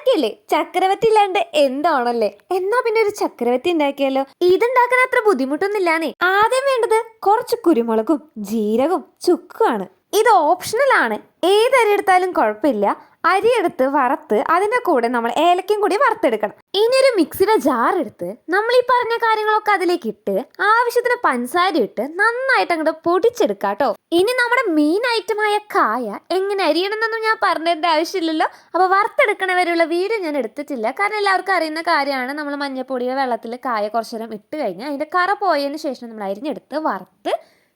ഓണക്കില്ലേ ചക്കരവറ്റി ഇല്ലാണ്ട് എന്താണല്ലേ? എന്നാ പിന്നെ ഒരു ചക്കരവറ്റി ഉണ്ടാക്കിയാലോ? ഇതുണ്ടാക്കാൻ അത്ര ബുദ്ധിമുട്ടൊന്നുമില്ലാന്നേ. ആദ്യം വേണ്ടത് കുറച്ച് കുരുമുളകും ജീരകവും ചുക്കുമാണ്. ഇത് ഓപ്ഷണൽ ആണ്. ഏത് അരി എടുത്താലും കുഴപ്പമില്ല. അരി എടുത്ത് വറുത്ത് അതിന്റെ കൂടെ നമ്മൾ ഏലക്കയും കൂടി വറുത്തെടുക്കണം. ഇനി ഒരു മിക്സിയുടെ ജാർ എടുത്ത് നമ്മൾ ഈ പറഞ്ഞ കാര്യങ്ങളൊക്കെ അതിലേക്ക് ഇട്ട് ആവശ്യത്തിന് പഞ്ചസാര ഇട്ട് നന്നായിട്ട് അങ്ങോട്ട് പൊടിച്ചെടുക്കാട്ടോ. ഇനി നമ്മുടെ മെയിൻ ഐറ്റമായ കായ എങ്ങനെ അരിയണമെന്നൊന്നും ഞാൻ പറഞ്ഞതിന്റെ ആവശ്യമില്ലല്ലോ. അപ്പോൾ വറുത്തെടുക്കണ വരെയുള്ള വീഡിയോ ഞാൻ എടുത്തിട്ടില്ല, കാരണം എല്ലാവർക്കും അറിയുന്ന കാര്യമാണ്. നമ്മൾ മഞ്ഞപ്പൊടിയുടെ വെള്ളത്തിൽ കായ കുറച്ചു നേരം ഇട്ട് കഴിഞ്ഞാൽ അതിന്റെ കറ പോയതിന് ശേഷം നമ്മൾ അരിഞ്ഞെടുത്ത് വറുത്ത്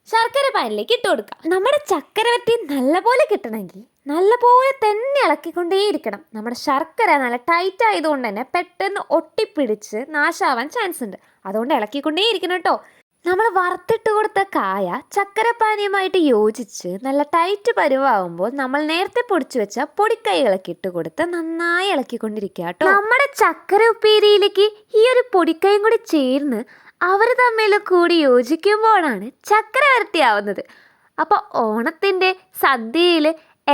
ശർക്കര പാനിലേക്ക് ഇട്ട് കൊടുക്കുക. നമ്മുടെ ചക്കരവറ്റി നല്ലപോലെ കിട്ടണമെങ്കിൽ നല്ലപോലെ തന്നെ ഇളക്കിക്കൊണ്ടേയിരിക്കണം. നമ്മുടെ ശർക്കര നല്ല ടൈറ്റ് ആയതുകൊണ്ട് തന്നെ പെട്ടെന്ന് ഒട്ടിപ്പിടിച്ച് നാശാവാൻ ചാൻസ് ഉണ്ട്. അതുകൊണ്ട് ഇളക്കിക്കൊണ്ടേയിരിക്കണം കേട്ടോ. നമ്മൾ വറുത്തിട്ട് കൊടുത്ത കായ ചക്കരപ്പാനിയുമായിട്ട് യോജിച്ച് നല്ല ടൈറ്റ് പരുവാകുമ്പോൾ നമ്മൾ നേരത്തെ പൊടിച്ചു വെച്ച പൊടിക്കൈകളൊക്കെ ഇട്ട് കൊടുത്ത് നന്നായി ഇളക്കിക്കൊണ്ടിരിക്കുക കേട്ടോ. നമ്മുടെ ചക്കര ഉപ്പേരിയിലേക്ക് ഈ ഒരു പൊടിക്കൈയും കൂടി ചേർന്ന് അവർ തമ്മിൽ കൂടി യോജിക്കുമ്പോഴാണ് ചക്കര വരട്ടിയാവുന്നത്. അപ്പോൾ ഓണത്തിൻ്റെ സദ്യയിൽ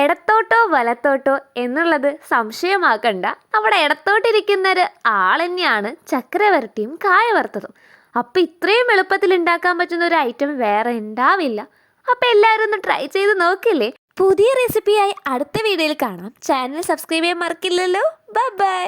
ഇടത്തോട്ടോ വലത്തോട്ടോ എന്നുള്ളത് സംശയമാക്കണ്ട. നമ്മുടെ ഇടത്തോട്ടിരിക്കുന്നൊരു ആൾ തന്നെയാണ് ചക്കര വരട്ടിയും കായ വറുത്തതും. അപ്പം ഇത്രയും എളുപ്പത്തിൽ ഉണ്ടാക്കാൻ പറ്റുന്ന ഒരു ഐറ്റം വേറെ ഉണ്ടാവില്ല. അപ്പം എല്ലാവരും ഒന്ന് ട്രൈ ചെയ്ത് നോക്കില്ലേ. പുതിയ റെസിപ്പിയായി അടുത്ത വീഡിയോയിൽ കാണാം. ചാനൽ സബ്സ്ക്രൈബ് ചെയ്യാൻ മറക്കില്ലല്ലോ. Bye bye.